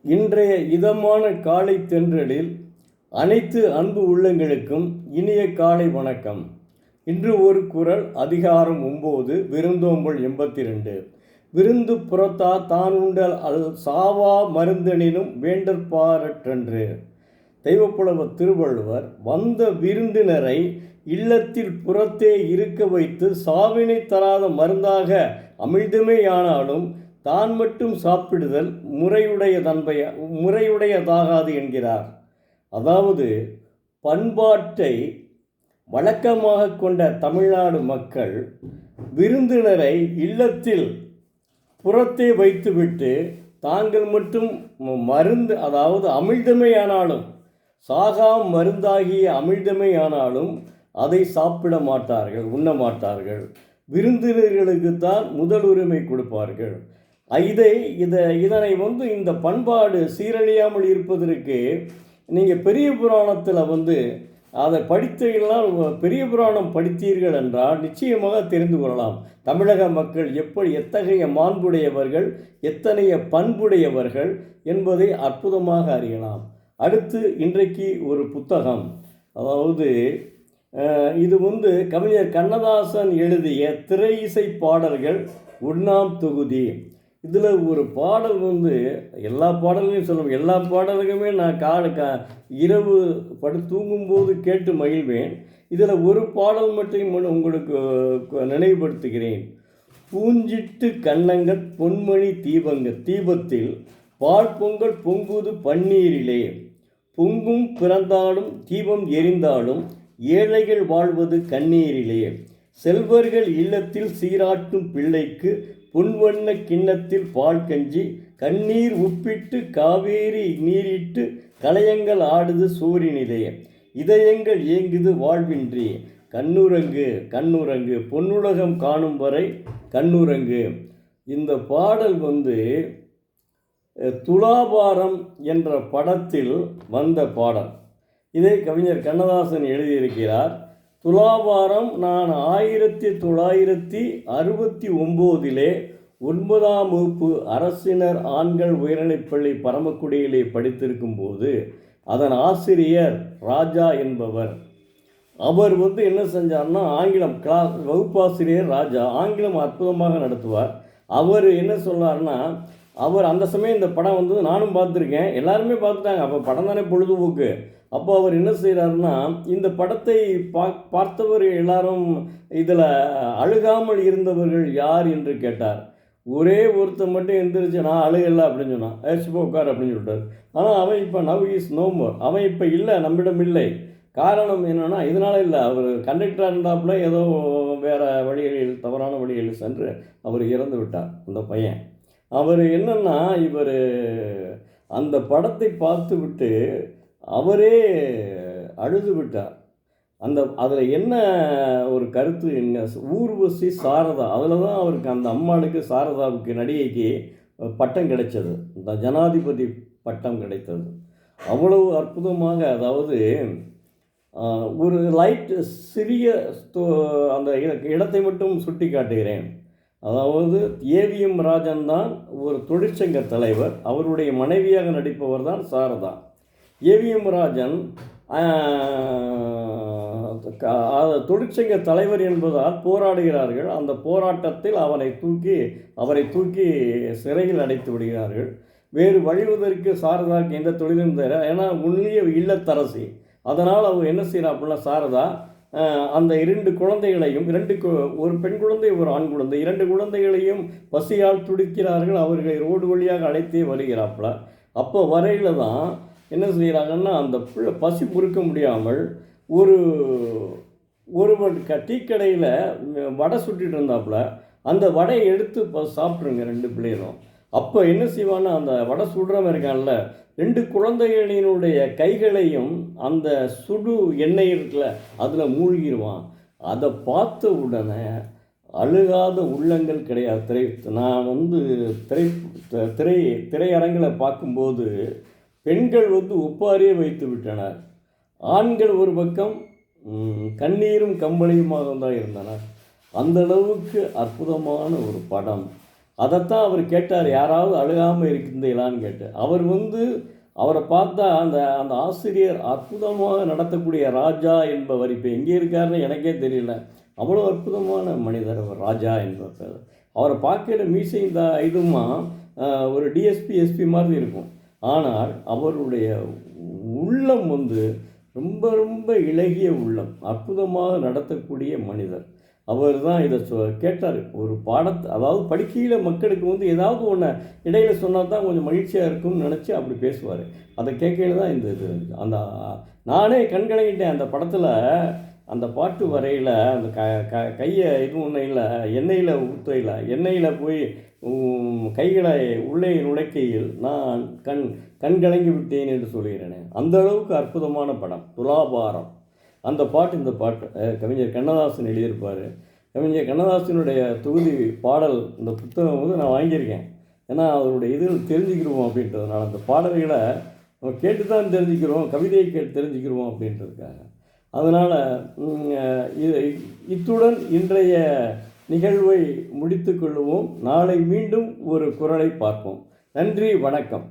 இன்றைய இதமான காலை தென்றலில் அனைத்து அன்பு உள்ளங்களுக்கும் இனிய காலை வணக்கம். இன்று ஒரு குறள், அதிகாரம் 9, விருந்தோம்பல் 82. விருந்து புறத்தா தான் உண்டல் அல் சாவா மருந்தெனினும் வேண்டற்பாரற்றன்று. தெய்வப்புலவர் திருவள்ளுவர் வந்த விருந்தினரை இல்லத்தில் புறத்தே இருக்க வைத்து சாவினை தராத மருந்தாக அமிழ்தமேயானாலும் தான் மட்டும் சாப்பிடுதல் முறையுடையதாகாது என்கிறார். அதாவது, பண்பாட்டை வழக்கமாக கொண்ட தமிழ்நாடு மக்கள் விருந்தினரை இல்லத்தில் புறத்தே வைத்துவிட்டு தாங்கள் மட்டும் மருந்து, அதாவது அமிழ்தமேயானாலும், சாகாம் மருந்தாகிய அமிழ்தமேயானாலும் அதை சாப்பிட மாட்டார்கள், உண்ண மாட்டார்கள். விருந்தினர்களுக்குத்தான் முதல் உரிமை கொடுப்பார்கள். இதனை இந்த பண்பாடு சீரழியாமல் இருப்பதற்கு நீங்கள் பெரிய புராணத்தில் அதை படித்தீர்களால், பெரிய புராணம் படித்தீர்கள் என்றால் நிச்சயமாக தெரிந்து கொள்ளலாம் தமிழக மக்கள் எத்தகைய மாண்புடையவர்கள், எத்தனைய பண்புடையவர்கள் என்பதை அற்புதமாக அறியலாம். அடுத்து இன்றைக்கு ஒரு புத்தகம், அதாவது இது கவிஞர் கண்ணதாசன் எழுதிய திரை இசை பாடல்கள் 1ஆம் தொகுதி. இதில் ஒரு பாடல் எல்லா பாடல்களையும் சொல்லுவேன், எல்லா பாடல்களுமே நான் இரவு தூங்கும்போது கேட்டு மகிழ்வேன். இதில் ஒரு பாடல் மட்டும் உங்களுக்கு நினைவுபடுத்துகிறேன். பூஞ்சிட்டு கண்ணங்கள் பொன்மணி தீபத்தில் பால் பொங்கல் பொங்குது பன்னீரிலே, பொங்கும் பிறந்தாலும் தீபம் எரிந்தாலும் ஏழைகள் வாழ்வது கண்ணீரிலே, செல்வர்கள் இல்லத்தில் சீராட்டும் பிள்ளைக்கு பொன்வண்ண கிண்ணத்தில் பால் கஞ்சி, கண்ணீர் உப்பிட்டு காவேரி நீரிட்டு கலையங்கள் ஆடுது சூரியனிலே, இதயங்கள் ஏங்குது வாழ்வின்றி, கண்ணுறங்கு கண்ணுறங்கு பொன்னுலகம் காணும் வரை கண்ணுறங்கு. இந்த பாடல் துலாபாரம் என்ற படத்தில் வந்த பாடல். இதை கவிஞர் கண்ணதாசன் எழுதியிருக்கிறார். துலாபாரம் நான் 1969 9ஆம் வகுப்பு அரசினர் ஆண்கள் உயர்நிலைப்பள்ளி பரமக்குடியிலே படித்திருக்கும் போது அதன் ஆசிரியர் ராஜா என்பவர், அவர் என்ன செஞ்சார்னா, ஆங்கிலம் வகுப்பாசிரியர் ராஜா ஆங்கிலம் அற்புதமாக நடத்துவார். அவர் என்ன சொன்னார்னா, அவர் அந்த சமயம் இந்த படம் நானும் பார்த்துருக்கேன், எல்லாருமே பார்த்துட்டாங்க, அப்போ படம் தானே பொழுதுபோக்கு. அப்போ அவர் என்ன செய்கிறாருன்னா, இந்த படத்தை பார்த்தவர் எல்லாரும் இதில் அழுகாமல் இருந்தவர்கள் யார் என்று கேட்டார். ஒரே ஒருத்தர் மட்டும் எந்திரிச்சு நான் அழுகலை அப்படின்னு சொன்னான். ஏச்சுப்போ உட்கார் அப்படின்னு சொல்லிட்டார். ஆனால் அவன் இப்போ நவ் இஸ் நோ மோர், அவன் இப்போ இல்லை, நம்மிடம் இல்லை. காரணம் என்னென்னா, இதனால் இல்லை, அவர் கண்டக்டராக இருந்தாப்புல ஏதோ வேறு வழிகளில், தவறான வழிகளில் சென்று அவர் இறந்து விட்டார் அந்த பையன். அவர் என்னென்னா, இவர் அந்த படத்தை பார்த்து விட்டு அவரே அழுது விட்டார். அதில் என்ன ஒரு கருத்து, என்ன ஊர்வசி சாரதா, அதில் தான் அவருக்கு, அந்த அம்மாளுக்கு, சாரதாவுக்கு, நடிகைக்கு பட்டம் கிடைச்சது, இந்த ஜனாதிபதி பட்டம் கிடைத்தது. அவ்வளவு அற்புதமாக, அதாவது ஒரு லைட் சிறிய அந்த இடத்தை மட்டும் சுட்டி காட்டுகிறேன். அதாவது ஏவிஎம் ராஜன் தான் ஒரு தொழிற்சங்க தலைவர், அவருடைய மனைவியாக நடிப்பவர் தான் சாரதா. ஏவிஎம் ராஜன் தொழிற்சங்க தலைவர் என்பதால் போராடுகிறார்கள். அந்த போராட்டத்தில் அவரை தூக்கி சிறையில் அடைத்து விடுகிறார்கள். வேறு வழிவதற்கு சாரதாவுக்கு எந்த தொழிலும் தர, ஏன்னா உன்னிய இல்லத்தரசி. அதனால் அவர் என்ன செய்கிறாப்புல, சாரதா அந்த 2 குழந்தைகளையும், ஒரு பெண் குழந்தை, ஒரு ஆண் குழந்தை, 2 குழந்தைகளையும் பசியால் துடிக்கிறார்கள். அவர்களை ரோடு வழியாக அழைத்தே வருகிறாப்புல. அப்போ வரையில் தான் என்ன செய்கிறாங்கன்னா, அந்த பிள்ளை பசி பொறுக்க முடியாமல் ஒருவர் டீக்கடையில் வடை சுட்டிட்டு இருந்தாப்புல, அந்த வடையை எடுத்து சாப்பிட்ருங்க 2 பிள்ளைகளும். அப்போ என்ன செய்வான்னா, அந்த வடை சுடுறவன் இருக்கான்ல, 2 குழந்தைகளினுடைய கைகளையும் அந்த சுடு எண்ணெய் இருக்குல்ல அதில் மூழ்கிடுவான். அதை பார்த்த உடனே அழுகாத உள்ளங்கள் கிடையாது. நான் திரையரங்கில் பார்க்கும்போது பெண்கள் ஒப்பாரியே வைத்து விட்டனர். ஆண்கள் ஒரு பக்கம் கண்ணீரும் கம்பளியுமாக தான் இருந்தனர். அந்த அளவுக்கு அற்புதமான ஒரு படம். அதைத்தான் அவர் கேட்டார், யாராவது அழுகாமல் இருக்கின்றீங்களான்னு கேட்டு. அவர் அவரை பார்த்தா அந்த அந்த ஆசிரியர் அற்புதமாக நடத்தக்கூடிய ராஜா என்பவர் இப்போ எங்கே இருக்காருன்னு எனக்கே தெரியல. அவ்வளோ அற்புதமான மனிதர் அவர், ராஜா என்பவர். அவரை பார்க்கல மீசை இந்த இதுமா ஒரு டிஎஸ்பி எஸ்பி மாதிரி இருக்கும். ஆனால் அவருடைய உள்ளம் ரொம்ப ரொம்ப இளகிய உள்ளம், அற்புதமாக நடத்தக்கூடிய மனிதர். அவர் தான் இதை கேட்டார். ஒரு பாடத்தை அதாவது படிக்கையில் மக்களுக்கு ஏதாவது ஒன்று இடையில சொன்னால் தான் கொஞ்சம் மகிழ்ச்சியாக இருக்கும்னு நினச்சி அப்படி பேசுவார். அதை கேட்கையில் தான் இந்த இது அந்த நானே கண்கலங்கிட்டேன். அந்த படத்தில் அந்த பாட்டு வரையில் அந்த கையை இது ஒன்றும் இல்லை, எண்ணெயில் ஊற்றையில் எண்ணெயில் போய் கைகளை உள்ளே நுழைக்கையில் நான் கண்கலங்கி விட்டேன் என்று சொல்கிறேனே. அந்த அளவுக்கு அற்புதமான படம் துலாபாரம். அந்த பாட்டு இந்த பாட்டு கவிஞர் கண்ணதாசன் எழுதியிருப்பார். கவிஞர் கண்ணதாசனுடைய தொகுதி பாடல் இந்த புத்தகம் நான் வாங்கியிருக்கேன். ஏன்னா அவருடைய இதில் தெரிஞ்சுக்கிடுவோம் அப்படின்றதுனால அந்த பாடல்களை நம்ம கேட்டு தான் தெரிஞ்சுக்கிறோம், கவிதையை கேட்டு தெரிஞ்சுக்கிறோம் அப்படின்றதுக்காக. அதனால் இத்துடன் இன்றைய நிகழ்வை முடித்து கொள்ளுவோம். நாளை மீண்டும் ஒரு குரலை பார்ப்போம். நன்றி, வணக்கம்.